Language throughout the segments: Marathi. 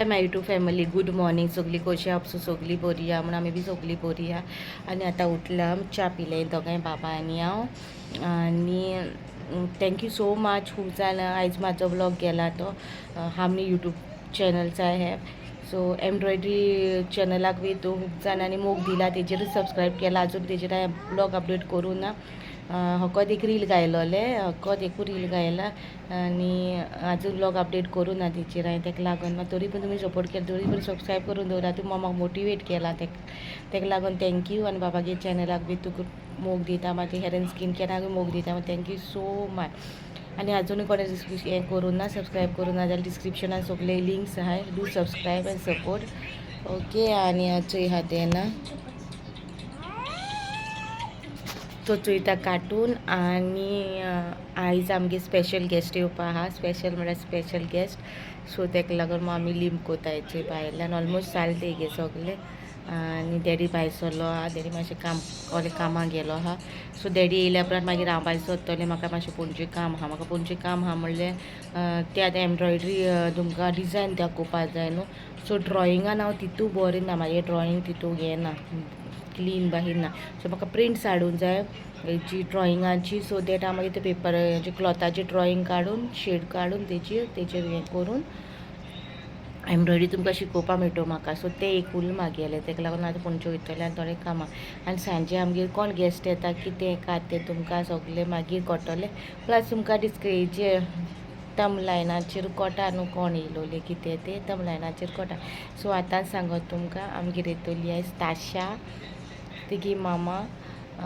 माय यूट्यूब फॅमिली गुड मॉर्निंग. सगळी कशी आपसू सगळी बरी आहा म्हणून आमी बी सगळी बरी आहा. आनी आतां उठला च्या पिले दोगांय बाबा आनी हांव. आनी थँक्यू सो मच. खूब जाणां आयज म्हाजो ब्लॉग गेला तो how many YouTube channels I have. So embroidery चॅनलाक बी तो खूब जाणांनी मोग दिला, तेजेरूच सबस्क्रायब केला. आजून तेजेर हांवें ब्लॉग अपडेट करूं ना. फकत एक रील घायलोले, फकत एकूच रील घायला आनी आजून ब्लॉग अपडेट करूं ना तेजेर हांवें. ताका लागून तरी पूण तुमी सपोर्ट केला, तरी पूण सबस्क्रायब करून दवरा. तूं म्हाका मोटिवेट केला, ताका लागून थँक्यू. आनी बाबागे चॅनलाक बी तुका मोग दिता, मागीर हेर स्कीन केअराक मोग दिता. Thank you so much. आनी आजुनूय कोणें हें करूं ना, सबस्क्रायब करूं ना जाल्यार डिस्क्रिप्शनान सगळे लिंक्स आहाय. Do subscribe end support. Okay. आनी चोय आहा तें ना तो चोयता कार्टून. आनी आयज आमगे स्पेशल गेस्ट येवपा आहा. स्पेशल म्हळ्यार स्पेशल गेस्ट. सो ताका लागून आमी लिंब कोतायचे भायल्यान. ऑलमोस्ट जाले तेगे सगळे. आनी डॅडी भायर सरलो आहा. डॅडी मातशें कामाक गेलो आहा. सो डॅडी येयल्या उपरांत मागीर हांव भायर सरतलें. म्हाका मातशें पणजे काम आहा. म्हाका पणजे काम आहा म्हणल्यार तें आतां एम्ब्रॉयडरी तुमकां डिजायन दाखोवपा जाय न्हू. सो ड्रॉइंगान हांव तितू बरें ना, म्हाजें ड्रॉइंग तितू हें ना, क्लीन बाहीर ना. सो म्हाका प्रिंट्स हाडूंक जाय हेची ड्रॉइंगाची. सो दॅट हांव मागीर ते पेपर हेजे क्लॉथाचेर ड्रॉइंग काडून शेड काडून तेजेर हें करून एम्ब्रॉयडरी तुमकां शिकोवपा मेळटो म्हाका. सो तें एक उरलें म्हागेलें. ताका लागून आतां पणजे वयतलें आनी थोडें कामां. आनी सांजे आमगेर कोण गेस्ट येता, कितें काय तें तुमकां सगळें मागीर कळटलें. प्लस तुमकां हेजेर तमलायनाचेर कोटा न्हू कोण येयलोले कितें तें तमलायनाचेर कोटा. सो आतां सांगत तुमकां आमगेर येतली आयज ताशा, तेगे मामा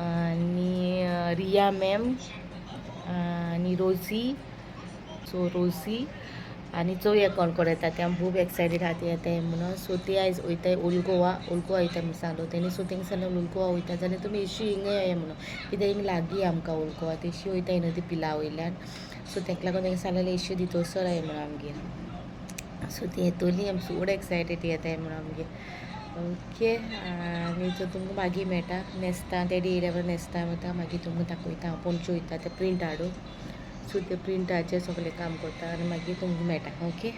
आनी रिया मॅम आनी रोजी. सो रोजी आनी चोया कोण कोण येता तें. खूब एक्सायटेड आहा ते येताय म्हणून. सो ती आयज वयताय ओल्ड गोवा वयता म्हूण सांगलो तेणी. सो तेंका सांगलें ओल्ड गोवा वयता जाल्यार तुमी अशी हिंगा येया म्हणून, कित्याक हिंग लागीं आमकां ओल्ड गोवा. तेशी वयताय न्हू ती पिला वयल्यान. सो ताका लागून तेंका सांगलेलें एशी दितोसर आय म्हणून आमगेर. सो ती येतली. आमी चड एक्सायटेड येताय म्हणून आमगेर. ओके. आनी तो तुमकां मागीर मेळटा न्हेसता. डॅडी येयल्या उपरांत न्हेसता वयता. मागीर तुमकां दाखयता हांव पणजे वयता तें प्रिंट हाडून. सो तें प्रिंटाचें सगळें काम करता आनी मागीर तुमकां मेळटा. ओके.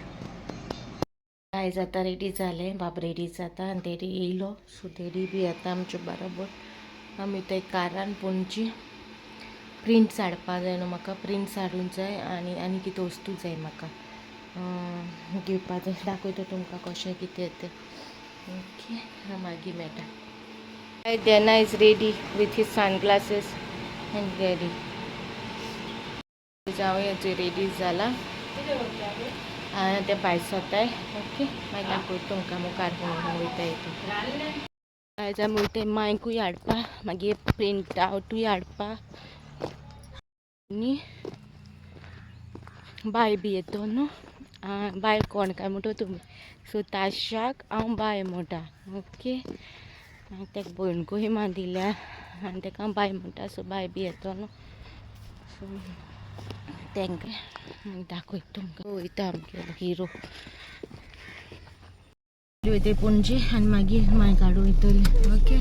आयज आतां रेडी जालें. बाब रेडी जाता आनी डॅडी येयलो. सो डॅडी बी येता आमचे बरोबर. आमी थंय कारान पणजे प्रिंट्स हाडपा जाय न्हू म्हाका. प्रिंट्स हाडूंक जाय आनी कितें वस्तू जाय म्हाका घेवपा जाय. दाखयता तुमकां कशें कितें तें. ओके. मागीर मेळटा. Diana is ready with his sunglasses and ready. जावं याचे रेडी जाला आनी ते भायर सरताय. ओके. मागीर दाखयता तुमकां मुखार खंय वयता येता. आयज आमी वयताय मांयकूय हाडपा, मागीर प्रिंट आवटूय हाडपा आनी बाय बी येतो न्हू. बाय कोण काय म्हणटो तुमी. सो ताशाक हांव बाय म्हणटा. ओके. ताका भयणकूय मान दिल्या आनी ताका हांव बाय म्हणटा. सो बाय बी येतो न्हू. सो तांकां दाखयता तुमकां. वयता आमगेलो हिरो. वयताय पणजे आनी मागीर मांय काडूं वयतली. ओके.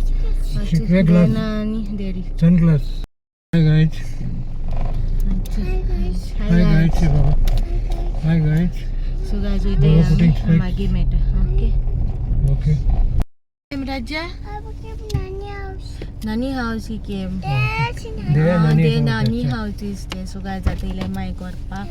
आनी daddy sunglass. Hi guys. Hi guys. Hi guys. So guys वयताय आमी मागीर मेळटा. Okay. Okay. Raja Nani house he came. Their Nani house is there. So guys, I tell him my korpa.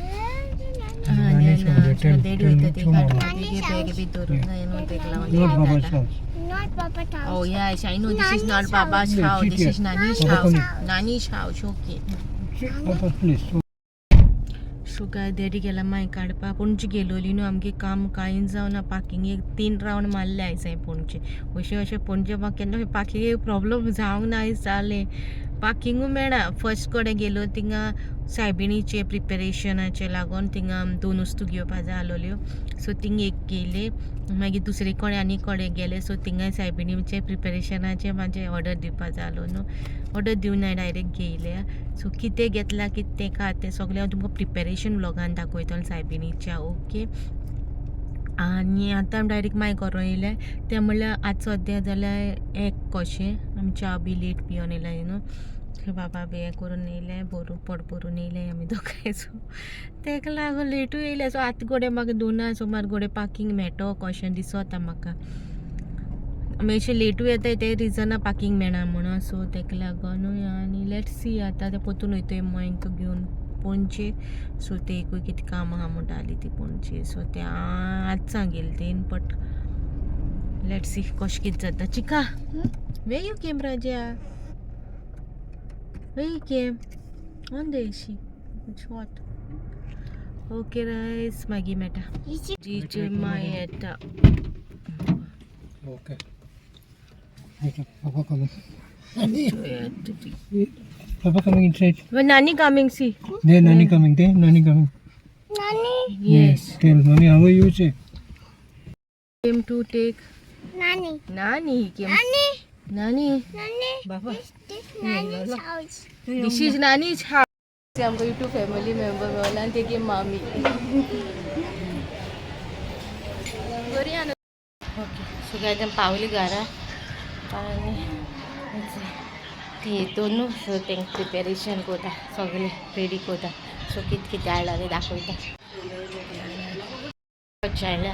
Then they do it. They beg a bit to run. I know they clown. Not Baba's house. Not Baba's house. Oh yes, I know this is not Baba's house. This is Nani's house. Nani's house. Okay. Papa, please. So काय डॅडी गेला मांय काडपा. पणजे गेलोली न्हू. आमगे काम कांय जावना. पार्किंगेक 3 रावंड मारले आयज हांवें पणजे. अशें पणजे म्हाका केन्ना पार्किंगेक प्रॉब्लम जावंक ना. आयज जालें. पार्किंगूय मेळना. फर्स्ट कडेन गेलो थिंगा सायबिणीचे प्रिपेरेशनाचे लागून थिंगा 2 वस्तू घेवपा जाय आसलोल्यो. सो थिंग एक गेले. मागीर दुसरे कडेन आनी कडेन गेले. सो थिंगाय सायबिणीचे प्रिपेरेशनाचे म्हाजे ऑर्डर दिवपा जाय आसलो न्हू. ऑर्डर दिवन हांवें डायरेक्ट घेयले. सो कितें घेतलां कितें काय तें सगळें हांव तुमकां प्रिपेरेशन व्लॉगान दाखयतलें सायबिणीच्या. ओके. आनी आतां डायरेक्ट मांय करूं येयलें. तें म्हणल्यार आज सद्या जाल्यार एक कशें आमी च्या बी लेट पिवन येयला न्हू. बाबा बे करून येयले पडपरून येयले आमी दोगांयचो तेका लागून लेटू येयले सो आतां गोडे म्हाका 2 सुमार गोडे पार्किंग मेळटो कशें दिसता म्हाका मातशें लेटू येताय ते रिजना पार्किंग मेळना म्हणून सो तेका लागून आनी लेट्स सी आतां ते पोतून वयताय मयंक घेवन पणजे सो ते एकूय कितें काम आहा म्हणटाली ती पणजे सो ते आज सांगेल तेन बट लेट्स सी कशें कितें जाता चिका where you came Raja where you came on the AC shot okay रायस मागीर मेळटा जीचे माय येता okay Papa coming. Papa coming inside. When Nani coming, see? There, Nani coming. There, Nani coming. Nani? Yes. Tell mommy how are you? Say. Came to take Nani. Nani. He came. Nani. Nani. Nani. Baba. This Nani's house. This is Nani's house. I'm going to family member. All and take mommy. Okay. So guys, I'm पावली घरा आणि ते दोन सो तें प्रिपेरेशन कोता सगळे रेडी कोता सो कित कितें हाडला ते दाखयता चायला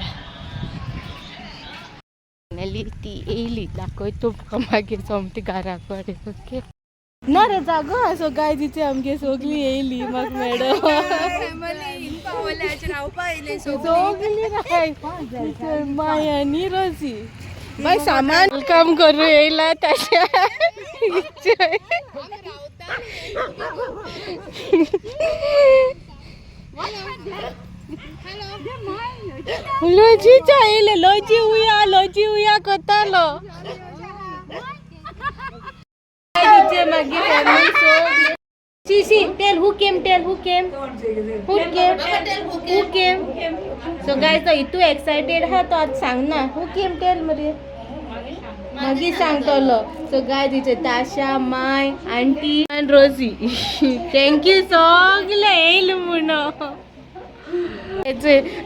फायनली ती येयली दाखयतो तुमकां मागीर सोमती घरा कडेन ओके ना रे जागो सो गाय तिचे आमगे सगळी येयली म्हाका मॅडम सगळी राय माया आनी रोजी भाई सामान काम करू येयला तशा लोजीच्या येयले लोजी उया कोतालो मागीर family so See, tell who came. So guys, तो इतू एक्साइटेड हा तो आज सांग ना who came tell मरे मागीर सांगतलो सो गायज इथे ताशा माय आंटी एंड रोजी थँक यू सगळे येयले म्हणून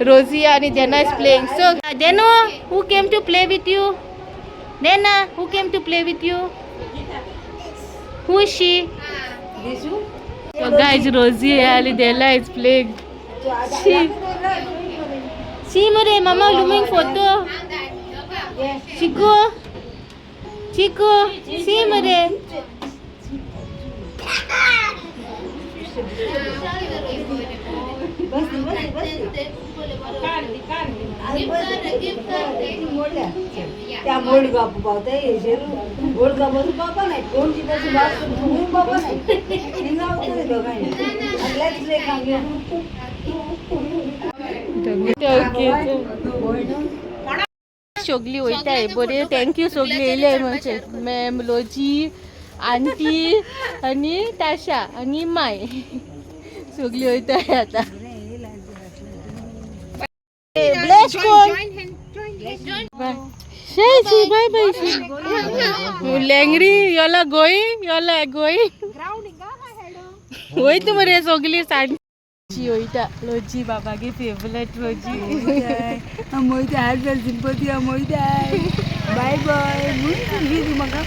रोजी आणि देना इज प्लेइंग सो देनो who came to play with you Dena who came to play with you who is she So guys, Rosie and Della is playing. See, Mure, Mama looming photo. Chico, see, Mure. सगळी वयताय बरे थँक्यू सगळी येयले म्हणजे मॅम लोजी आंटी आनी ताशा आनी माय सगळी वयताय आता ब्लेस कोण शेशी बाय बाय लेंगरी योला गोईंग वयता मरे सगळी सांची वयता लोजी बाबागे फेवरेट लोजी मोयता हार्ट सिंपती मोयता बाय बाय म्हाका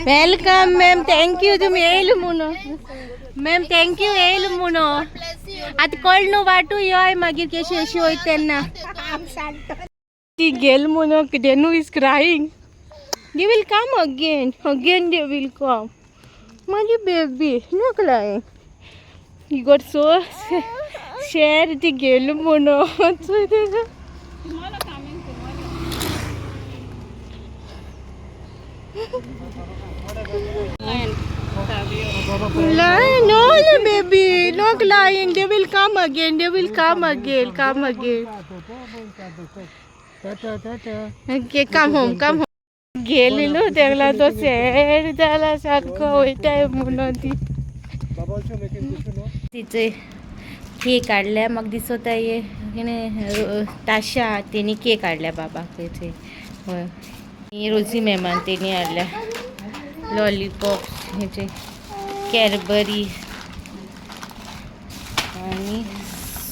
वेलकम मॅम थँक्यू तुमी येयले म्हणून मॅम थँक्यू येयले म्हणून आतां कळ न्हू वाटू योय मागीर केशी अशी वयता तेन्ना ती गेल म्हणून Denu is crying they will come again they will come माझी baby no crying he got so शेर ती गेल म्हणून No, baby, no crying. They will come again. Come again. Okay, come home. गेलेलो तेगला तो सॅड जाला सारको वयताय म्हणून ती तिचे केक काडल्या म्हाका दिसता ये ताशा तेणी केक हाडल्या बाबाक तेचे हय रोजी मेहमान तेणी हाडल्या लॉलीपॉप्स हेचे कॅडबरी आणि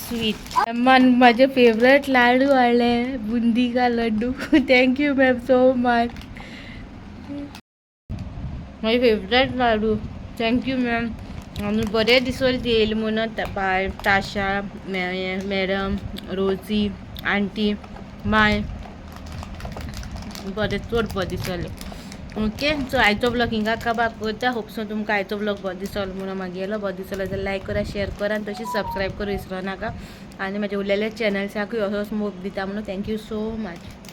स्वीट मन माझे फेवरेट लाडू आले बुंदी का लड्डू थँक्यू मॅम सो मच माझे फेवरेट लाडू थँक्यू मॅम आणि बरे दिसोल येईल म्हणून बाय ताशा मॅडम रोजी आंटी माय बरें चड बरें दिसले ओके सो आयचो ब्लॉग हिंगा काबार करता होप सो तुमकां आयचो ब्लॉग बरो दिसलो म्हणून म्हाका येलो बरो दिसलो जाल्यार लायक करा शेअर करा आनी तशीच सबस्क्रायब करूं विसरो नाका आनी म्हाज्या उरलेल्या चॅनल्साकूय असोच मोग दिता म्हणून थँक्यू सो मच